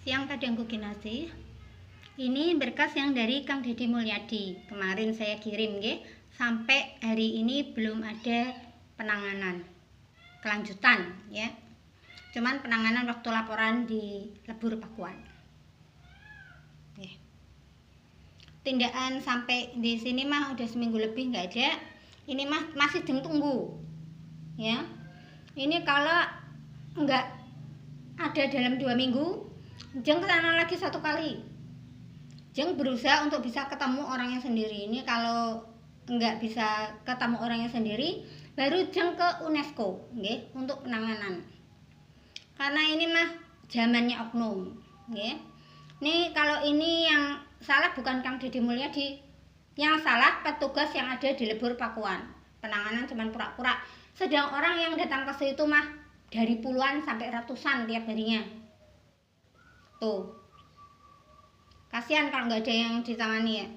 siang Kadangku Kinasih. Ini berkas yang dari Kang Deddy Mulyadi. Kemarin saya kirim nggih, sampai hari ini belum ada penanganan kelanjutan ya. Cuman penanganan waktu laporan di Lebur Pakuan. Tindakan sampai di sini mah udah seminggu lebih nggak ada. Ini mah masih tunggu ya. Ini kalau nggak ada dalam 2 minggu, Jeng kesana lagi 1 kali. Jeng berusaha untuk bisa ketemu orangnya sendiri. Ini kalau nggak bisa ketemu orangnya sendiri, baru Jeng ke UNESCO nggih, untuk penanganan. Karena ini mah zamannya oknum nggih. Nih kalau ini yang salah bukan Kang Deddy Mulyadi, yang salah petugas yang ada di Lebur Pakuan. Penanganan cuman pura-pura. Sedang orang yang datang ke situ mah dari puluhan sampai ratusan tiap harinya. Tuh, kasihan kalau nggak ada yang ditangani ya.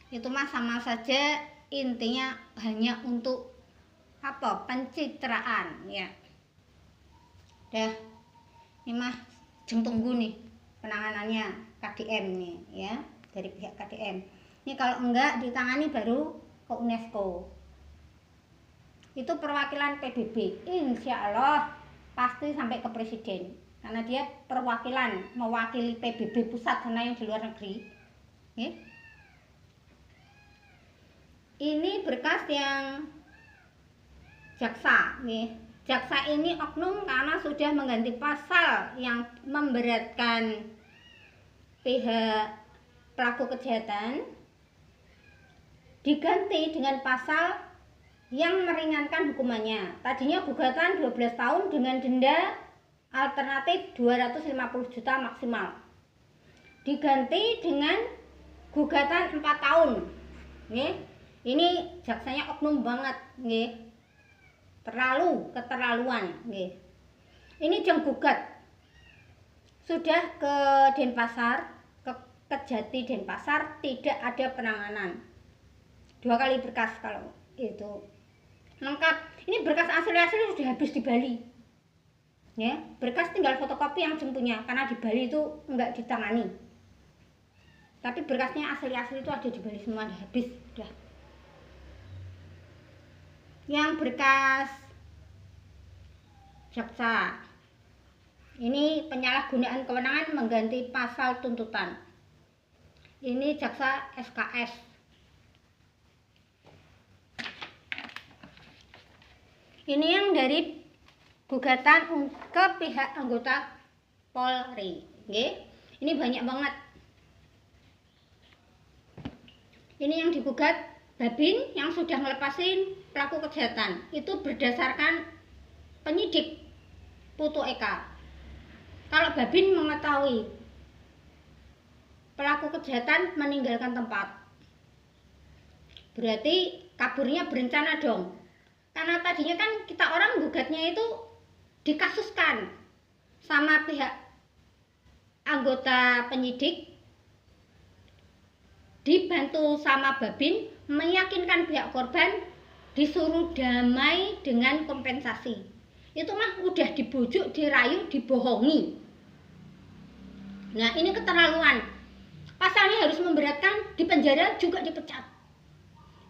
Itu mah sama saja, intinya hanya untuk apa, pencitraan ya. Dah, ini mah Jeng tunggu nih penanganannya KDM nih ya, dari pihak KDM. Ini kalau enggak ditangani baru ke UNESCO. Itu perwakilan PBB, insya Allah pasti sampai ke presiden. Karena dia perwakilan, mewakili PBB pusat sana yang di luar negeri. Ini berkas yang jaksa. Jaksa ini oknum karena sudah mengganti pasal yang memberatkan pihak pelaku kejahatan, diganti dengan pasal yang meringankan hukumannya. Tadinya gugatan 12 tahun dengan denda alternatif 250 juta maksimal, diganti dengan gugatan 4 tahun. Ini jaksanya oknum banget, terlalu keterlaluan. Ini Jeng gugat sudah ke Denpasar, ke Kejati Denpasar, tidak ada penanganan. 2 kali berkas kalau itu lengkap. Ini berkas asli-asli sudah habis di Bali. Ya, berkas tinggal fotokopi yang Jeng punya, karena di Bali itu enggak ditangani. Tapi berkasnya asli-asli itu ada di Bali semua, habis udah. Yang berkas jaksa ini penyalahgunaan kewenangan mengganti pasal tuntutan. Ini jaksa SKS. Ini yang dari gugatan ke pihak anggota Polri. Ini banyak banget. Ini yang digugat Babin yang sudah ngelepasin pelaku kejahatan. Itu berdasarkan penyidik Putu Eka. Kalau Babin mengetahui pelaku kejahatan meninggalkan tempat, berarti kaburnya berencana dong. Karena tadinya kan kita orang gugatnya itu dikasuskan sama pihak anggota penyidik, dibantu sama Babin, meyakinkan pihak korban disuruh damai dengan kompensasi. Itu mah udah dibujuk, dirayu, dibohongi. Nah, ini keterlaluan. Pasalnya harus memberatkan, di penjara juga dipecat.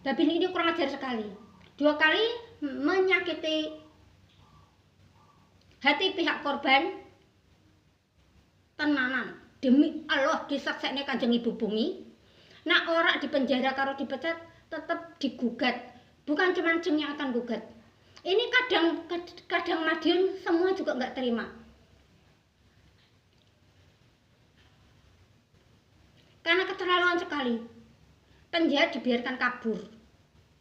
Babin ini kurang ajar sekali. 2 kali menyakiti hati pihak korban. Tenanan, demi Allah disaksekne Kanjeng Ibu Bumi. Nah, orang di penjara karo dipecat tetap digugat. Bukan cuma Jeng yang akan gugat. Ini kadang Madiun semua juga nggak terima. Karena keterlaluan sekali. Penjahat dibiarkan kabur.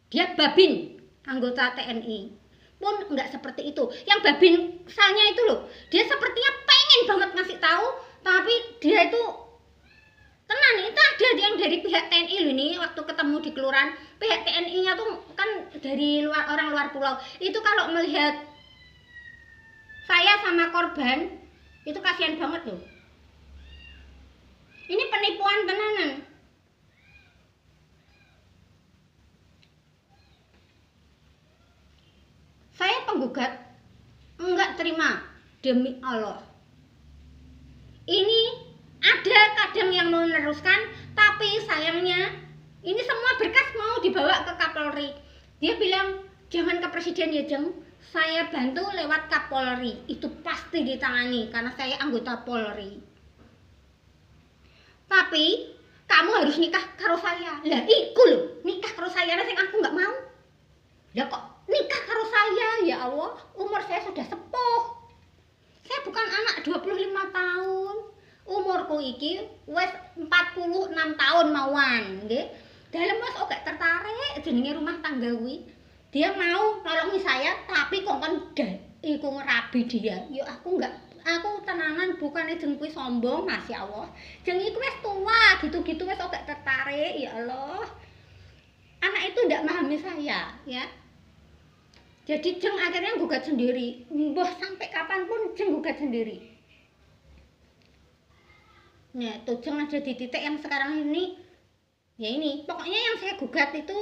Dia Babin, anggota TNI. Pun nggak seperti itu. Yang Babin misalnya itu loh, dia sepertinya pengen banget ngasih tahu, tapi dia itu tenan. Itu ada yang dari pihak TNI loh, ini waktu ketemu di kelurahan, pihak TNI-nya tuh kan dari orang luar pulau. Itu kalau melihat saya sama korban, itu kasihan banget loh. Ini penipuan tenanan. Saya penggugat enggak terima, demi Allah. Ini Kadang yang mau meneruskan, tapi sayangnya ini semua berkas mau dibawa ke Kapolri. Dia bilang, jangan ke presiden ya Jeng, saya bantu lewat Kapolri. Itu pasti ditangani karena saya anggota Polri. Tapi kamu harus nikah karo saya. Lah iku lho, nikah karo saya sing aku nggak mau. Lah kok nikah karo saya? Ya Allah, umur saya sudah sepuh. Saya bukan anak 25 tahun. Umurku iki wis 46 tahun mawon, nggih. Dalem wis gak tertarik jenenge rumah tangga kuwi. Dia mau nolongi saya tapi kongkon iku ngerabi dia. Ya aku tenanan bukan jeng kuwi sombong, Masya Allah. Jeng iku wis tua gitu-gitu wis gak tertarik, ya Allah. Anak itu ndak memahami saya, ya. Jadi Jeng akhirnya gugat sendiri. Mbah sampai kapanpun Jeng gugat sendiri. Nah, tuh Jeng ada di titik yang sekarang ini. Ya ini, pokoknya yang saya gugat itu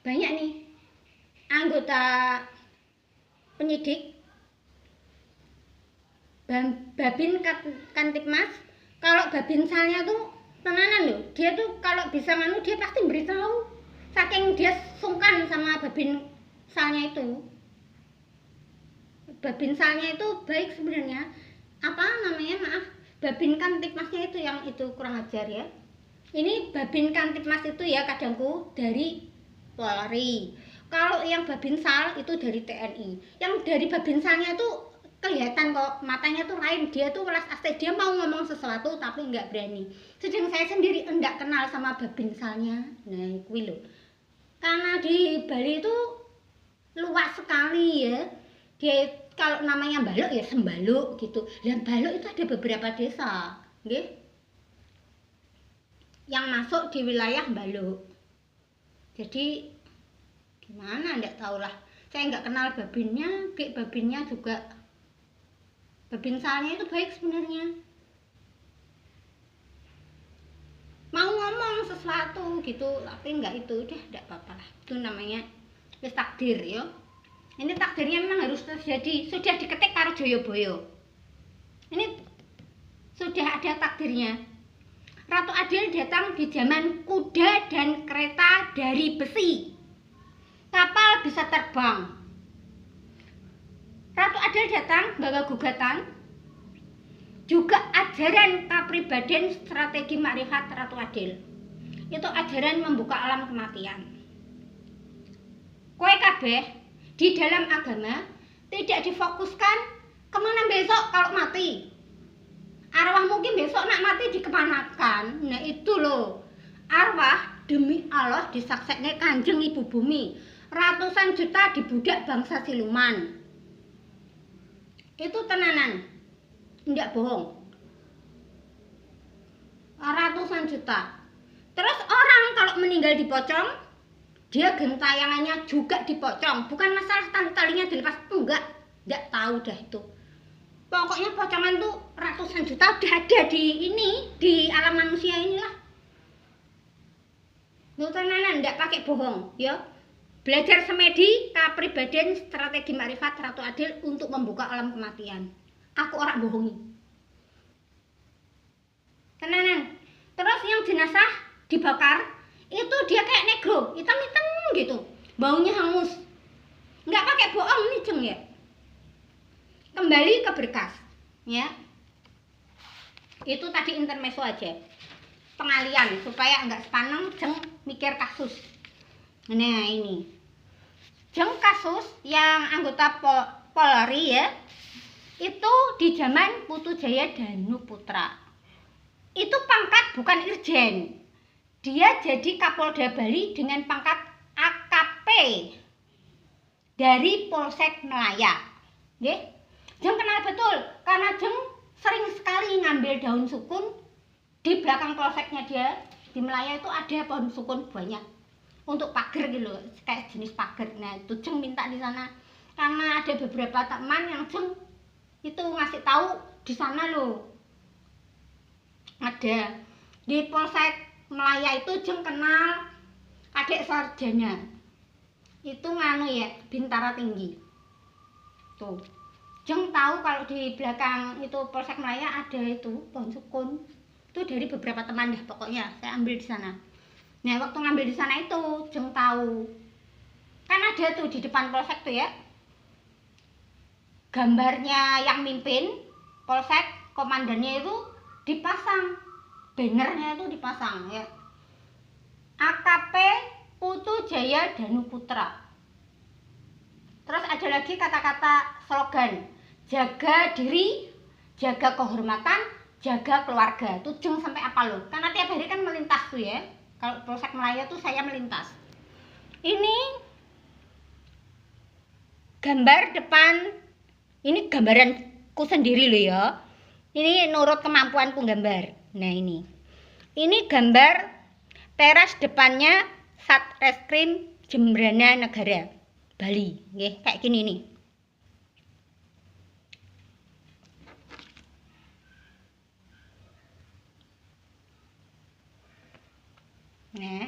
banyak nih. Anggota penyidik, Babin Kantipmas. Kalau Babinsalnya tuh tenanan loh. Dia tuh kalau bisa nganu dia pasti beritahu. Saking dia sungkan sama Babinsalnya itu. Babinsalnya itu baik sebenarnya. Apa namanya? Maaf. Babin Kantipmasnya itu yang itu kurang ajar ya. Ini Babin Kantipmas itu ya kadangku dari Polri. Kalau yang Babinsal itu dari TNI. Yang dari Babinsalnya itu kelihatan kok matanya tuh lain. Dia tuh welas asli, dia mau ngomong sesuatu tapi nggak berani. Sedang saya sendiri enggak kenal sama Babinsalnya. Nah, kuwi lho. Karena di Bali itu luas sekali ya. Dia kalau namanya Baluk ya Sembaluk gitu. Dan Baluk itu ada beberapa desa, nggih. Yang masuk di wilayah Baluk. Jadi gimana enggak tahulah. Saya enggak kenal babinnya juga. Babinsalnya itu baik sebenarnya. Mau ngomong sesuatu gitu, tapi enggak itu udah enggak apa-apa lah. Itu namanya wis takdir ya. Ini takdirnya memang harus terjadi. Sudah diketik karo Joyoboyo. Ini sudah ada takdirnya. Ratu Adil datang di zaman kuda dan kereta dari besi. Kapal bisa terbang. Ratu Adil datang bawa gugatan. Juga ajaran kepribadian strategi makrifat Ratu Adil. Itu ajaran membuka alam kematian. Kowe kabeh di dalam agama tidak difokuskan kemana besok kalau mati. Arwah mungkin besok nak mati dikemanakan. Nah itu loh. Arwah demi Allah disakseknya Kanjeng Ibu Bumi. Ratusan juta dibudak bangsa siluman. Itu tenanan. Enggak bohong. Ratusan juta. Terus orang kalau meninggal dipocong, dia gentayangannya juga dipocong. Bukan masalah tali-talinya dilepas. Enggak tahu dah itu. Pokoknya pocongan tuh ratusan juta udah ada di alam manusia inilah. Lu tenanan enggak pakai bohong, ya. Belajar semedi, kepribadian, strategi makrifat Ratu Adil untuk membuka alam kematian. Aku orang bohongi. Tenanan. Terus yang jenazah dibakar, itu dia kayak negro, hitam-hitam gitu. Baunya hangus. Enggak pakai bohong nih, Jeng ya. Kembali ke berkas, ya. Itu tadi intermezzo aja. Pengalian supaya enggak sepaneng Jeng mikir kasus. Nah, ini. Jeng kasus yang anggota Polri ya. Itu di zaman Putu Jaya Danu Putra. Itu pangkat bukan irjen. Dia jadi Kapolda Bali dengan pangkat AKP dari Polsek Melaya. Nggih. Jeng kenal betul karena Jeng sering sekali ngambil daun sukun di belakang polseknya dia. Di Melaya itu ada pohon sukun banyak untuk pagar gitu, kayak jenis pagar. Nah, itu Jeng minta di sana karena ada beberapa teman yang Jeng itu ngasih tahu di sana loh. Ada di Polsek Melaya itu Jeng kenal adik sarjana. Itu nganu ya, Bintara Tinggi. Tuh. Jeng tahu kalau di belakang itu Polsek Melaya ada itu pohon sukun. Itu dari beberapa teman deh pokoknya saya ambil di sana. Nah waktu ngambil di sana itu Jeng tahu kan ada tuh di depan polsek tuh ya gambarnya yang mimpin polsek, komandannya itu dipasang, bannernya itu dipasang ya, AKP Putu Jaya Danu Putra. Terus ada lagi kata-kata slogan, jaga diri, jaga kehormatan, jaga keluarga. Itu Jeng sampai apa loh, karena tiap hari kan melintas tuh ya, kalau polsek Melaya tuh saya melintas. Ini gambar depan, ini gambaranku sendiri loh ya, ini nurut kemampuanku gambar. Nah ini gambar teras depannya Satreskrim Jembrana Negara Bali, kayak gini nih. Nah,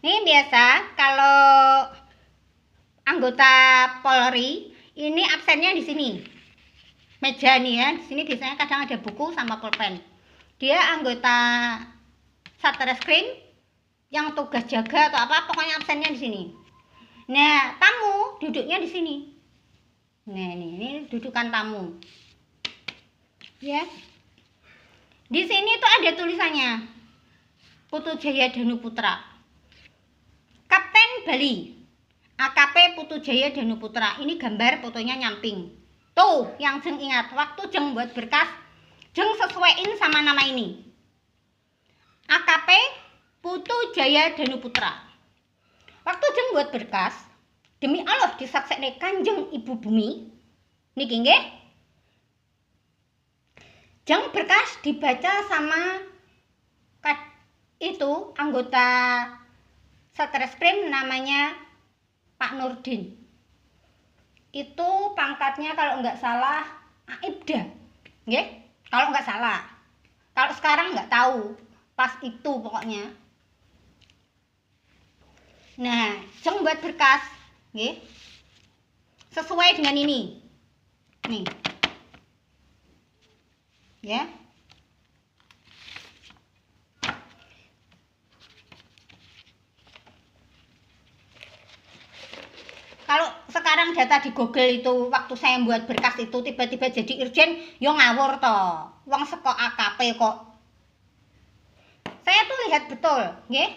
ini biasa kalau anggota Polri ini absennya di sini. Meja nih ya, di sini biasanya kadang ada buku sama pulpen. Dia anggota Satreskrim yang tugas jaga atau apa, pokoknya absennya di sini. Nah, tamu duduknya di sini. Nah, ini dudukan tamu. Ya. Di sini tuh ada tulisannya. Putu Jaya Danu Putra. Kapten Bali. AKP Putu Jaya Danu Putra. Ini gambar fotonya nyamping. Tuh, yang Jeng ingat, waktu Jeng buat berkas, Jeng sesuaiin sama nama ini. AKP Putu Jaya Danu Putra. Waktu Jeng buat berkas, demi Allah disaksekne Kanjeng Ibu Bumi, niki nggih. Jeng berkas dibaca sama itu anggota Satreskrim namanya Pak Nurdin. Itu pangkatnya kalau nggak salah Aibda, nggih? Kalau nggak salah. Kalau sekarang nggak tahu. Pas itu pokoknya. Nah, Jeng buat berkas, nggih. Sesuai dengan ini. Nih. Ya. Kalau sekarang data di Google itu waktu saya buat berkas itu tiba-tiba jadi irjen, yo ngawur toh. Wong seko AKP kok. Saya tuh lihat betul, nggih.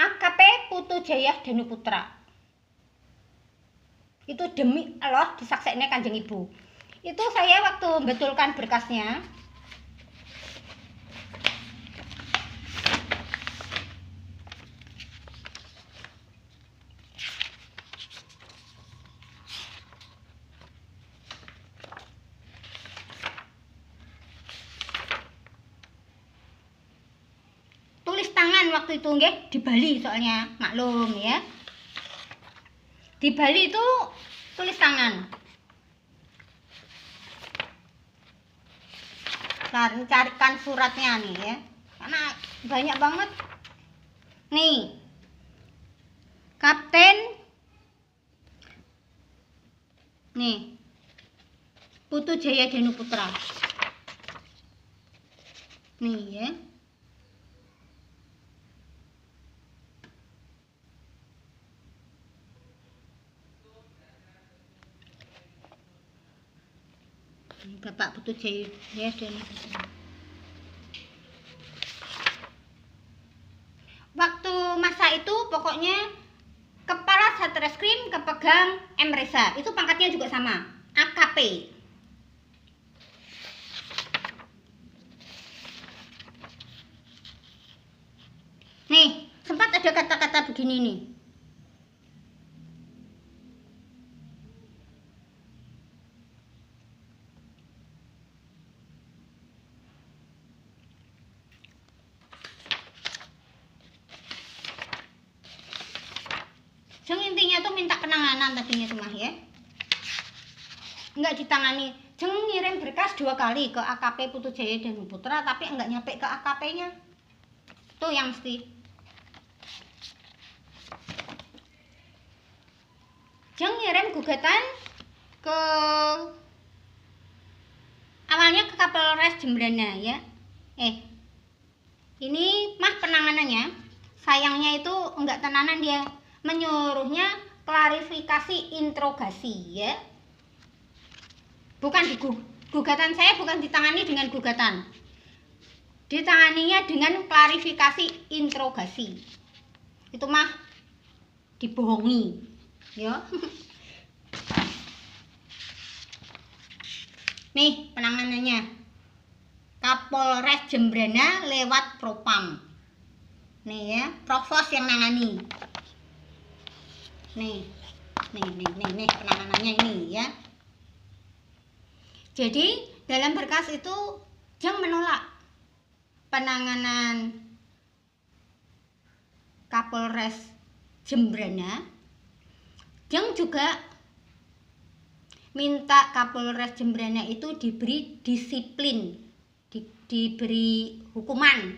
AKP Putu Jaya Danu Putra. Itu demi Allah disaksekne Kanjeng Ibu. Itu saya waktu betulkan berkasnya. Waktu itu nggih di Bali soalnya maklum ya. Di Bali itu tulis tangan. Carikan suratnya nih ya. Karena banyak banget. Nih. Kapten nih. Putu Jaya Danu Putra. Nih ya. Bapak Putu Jaya Danu Putra. Waktu masa itu pokoknya Kepala Satreskrim kepegang M. Reza. Itu pangkatnya juga sama, AKP. Nih, sempat ada kata-kata begini nih. Jeng intinya tuh minta penanganan tadinya tuh mah ya. Enggak ditangani. Jeng ngirim berkas 2 kali ke AKP Putu Jaya Danu Putra tapi enggak nyampe ke AKP-nya. Tuh yang mesti. Jeng ngirim gugatan ke awalnya ke Kapolres Jembrana ya. Ini mah penanganannya, sayangnya itu enggak tenanan dia, menyuruhnya klarifikasi interogasi ya. Bukan gugatan saya bukan ditangani dengan gugatan, ditanganinya dengan klarifikasi interogasi. Itu mah dibohongi ya. Nih penanganannya, Kapolres Jembrana lewat Propam. Nih ya, Provos yang nangani. Nih penanganannya ini ya. Jadi dalam berkas itu Jeng menolak penanganan Kapolres Jembrana. Jeng juga minta Kapolres Jembrana itu diberi disiplin, diberi hukuman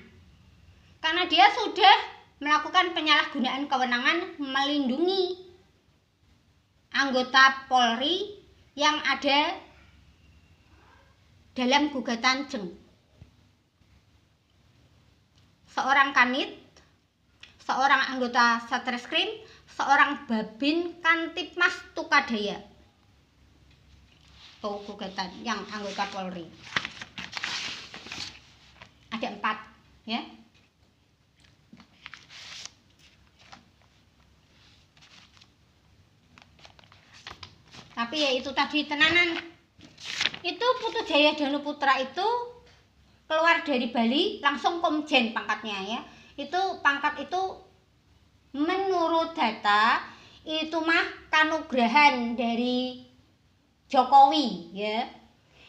karena dia sudah melakukan penyalahgunaan kewenangan melindungi anggota Polri yang ada dalam gugatan Jeng. Seorang kanit, seorang anggota Satreskrim, seorang Babin Kantipmas Tukadaya. Tuh gugatan yang anggota Polri. Ada 4 ya. Tapi ya itu tadi tenanan. Itu Putu Jaya Danuputra itu keluar dari Bali langsung komjen pangkatnya ya. Itu pangkat itu menurut data itu mah kanugrahan dari Jokowi ya.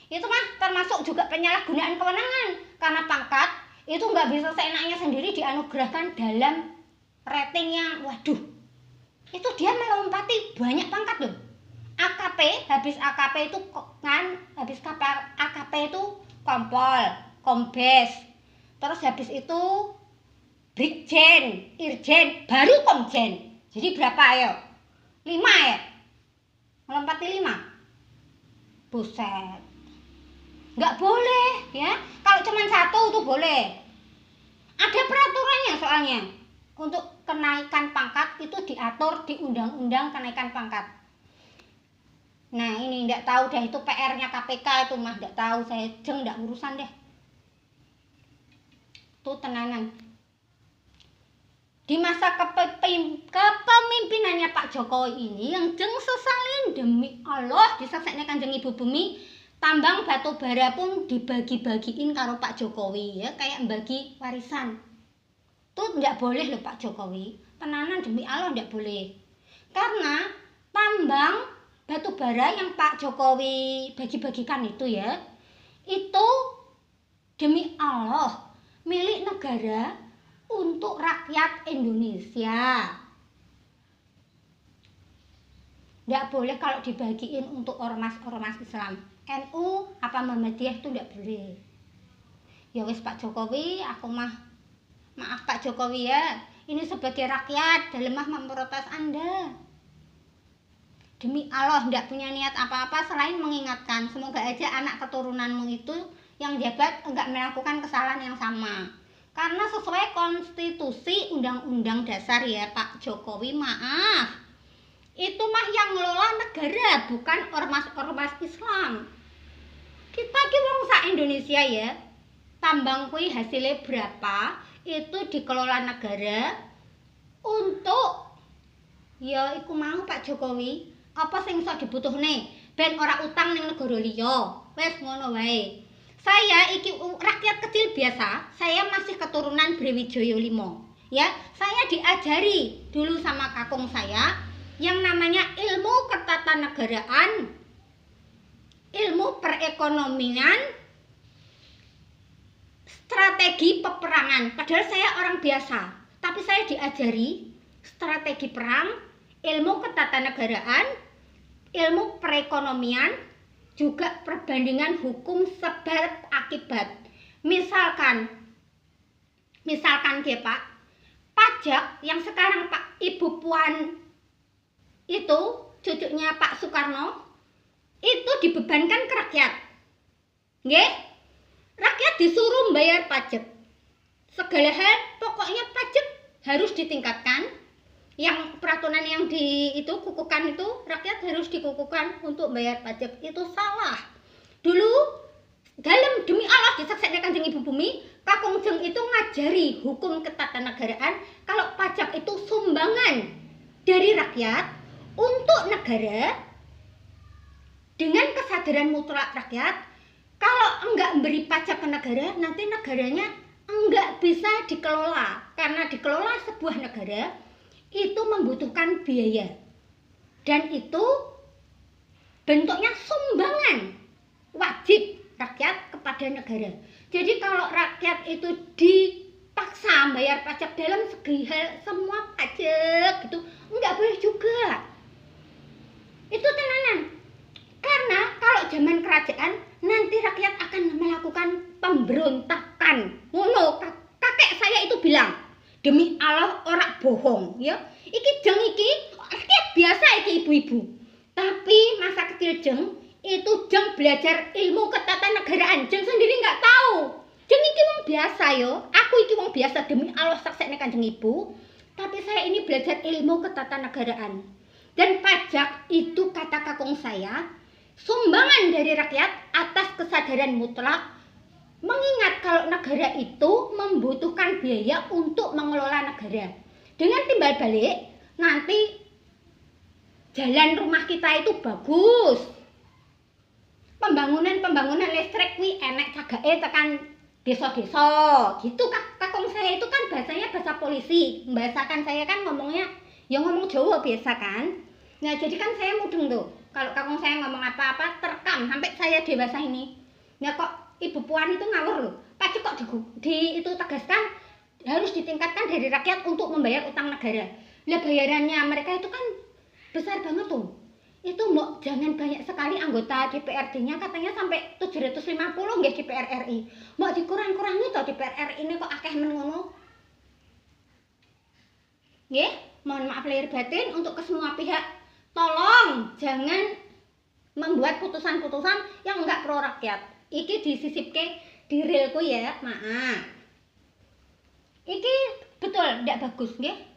Itu mah termasuk juga penyalahgunaan kewenangan karena pangkat itu nggak bisa seenaknya sendiri dianugerahkan dalam rating yang waduh, itu dia melompati banyak pangkat loh. AKP, habis AKP itu kan, habis AKP itu kompol, kombes, terus habis itu brigjen, irjen, baru komjen. Jadi berapa ayo? 5 ya? Melompati 5? Buset, nggak boleh ya. Kalau cuma 1 tuh boleh, ada peraturannya soalnya. Untuk kenaikan pangkat itu diatur di undang-undang kenaikan pangkat. Nah ini nggak tahu deh, itu PR-nya KPK itu mah nggak tahu, saya Jeng nggak urusan deh. Tuh tenanan. Di masa kepemimpinannya Pak Jokowi ini yang Jeng sesalin demi Allah disaksekne Kanjeng Ibu Bumi, tambang batu bara pun dibagi-bagiin karo Pak Jokowi ya, kayak bagi warisan. Tuh nggak boleh loh Pak Jokowi, tenanan demi Allah nggak boleh. Karena tambang batu bara yang Pak Jokowi bagi-bagikan itu ya, itu demi Allah milik negara untuk rakyat Indonesia. Nggak boleh kalau dibagiin untuk ormas-ormas Islam. NU apa Muhammadiyah itu nggak boleh. Ya wis Pak Jokowi, aku mah maaf Pak Jokowi ya, ini sebagai rakyat dalam mah memprotes Anda. Demi Allah nggak punya niat apa-apa selain mengingatkan, semoga aja anak keturunanmu itu yang jabat enggak melakukan kesalahan yang sama. Karena sesuai konstitusi undang-undang dasar ya Pak Jokowi, maaf, itu mah yang ngelola negara, bukan ormas-ormas Islam. Kita ki wong sak Indonesia ya, tambang kui hasilnya berapa itu dikelola negara untuk ya iku mau Pak Jokowi. Apa sing iso dibutuhne ben ora utang ning negara liya. Wes ngono wae. Saya iki rakyat kecil biasa, saya masih keturunan Brawijaya 5. Ya, saya diajari dulu sama kakung saya yang namanya ilmu ketatanegaraan, ilmu perekonomian, strategi peperangan. Padahal saya orang biasa, tapi saya diajari strategi perang, ilmu ketatanegaraan, ilmu perekonomian, juga perbandingan hukum sebab akibat. Misalkan ya Pak, pajak yang sekarang Pak Ibu Puan itu cucunya Pak Soekarno itu dibebankan ke rakyat. Nggih? Rakyat disuruh bayar pajak. Segala hal pokoknya pajak harus ditingkatkan. Yang peraturan yang kukuhkan itu rakyat harus dikukuhkan untuk bayar pajak. Itu salah. Dulu dalam demi Allah disaksikan Kanjeng Ibu Bumi, Kakung Jeng itu ngajari hukum ketatanegaraan kalau pajak itu sumbangan dari rakyat untuk negara dengan kesadaran mutlak rakyat. Kalau enggak beri pajak ke negara, nanti negaranya enggak bisa dikelola. Karena dikelola sebuah negara itu membutuhkan biaya. Dan itu bentuknya sumbangan wajib rakyat kepada negara. Jadi kalau rakyat itu dipaksa bayar pajak dalam segi hal semua pajak gitu, enggak boleh juga. Itu tenanan. Karena kalau zaman kerajaan nanti rakyat akan melakukan pemberontakan. Ngono, kakek saya itu bilang, demi Allah ora bohong ya. Iki Jeng iki rakyat biasa iki ibu-ibu. Tapi masa kecil Jeng itu Jeng belajar ilmu ketatanegaraan. Jeng sendiri nggak tahu. Jeng iki wong biasa yo. Aku iki wong biasa demi Allah saksine Kanjeng Ibu. Tapi saya ini belajar ilmu ketatanegaraan. Dan pajak itu kata kakung saya sumbangan dari rakyat atas kesadaran mutlak. Mengingat kalau negara itu membutuhkan biaya untuk mengelola negara. Dengan timbal balik, nanti jalan rumah kita itu bagus. Pembangunan listrik kuwi enek cagake tekan desa-desa. Gitu kakung saya itu kan bahasanya bahasa polisi. Membahasakan saya kan ngomongnya ya ngomong Jawa biasa kan. Nah, jadi kan saya mudeng tuh. Kalau kakung saya ngomong apa-apa terekam sampai saya dewasa ini. Nah kok Ibu Puan itu ngawur loh. Pajak kok itu tegaskan harus ditingkatkan dari rakyat untuk membayar utang negara. Lah bayarannya mereka itu kan besar banget tuh. Itu mbok jangan banyak sekali anggota DPRD-nya katanya sampai 750 nggih DPR RI. Mbok dikurang-kurangi toh DPR RI ini kok akeh men ngono. Nggih, mohon maaf lahir batin untuk ke semua pihak. Tolong jangan membuat putusan-putusan yang enggak pro rakyat. Iki disisipke di realku ya, maaf. Iki betul ndak bagus nggih.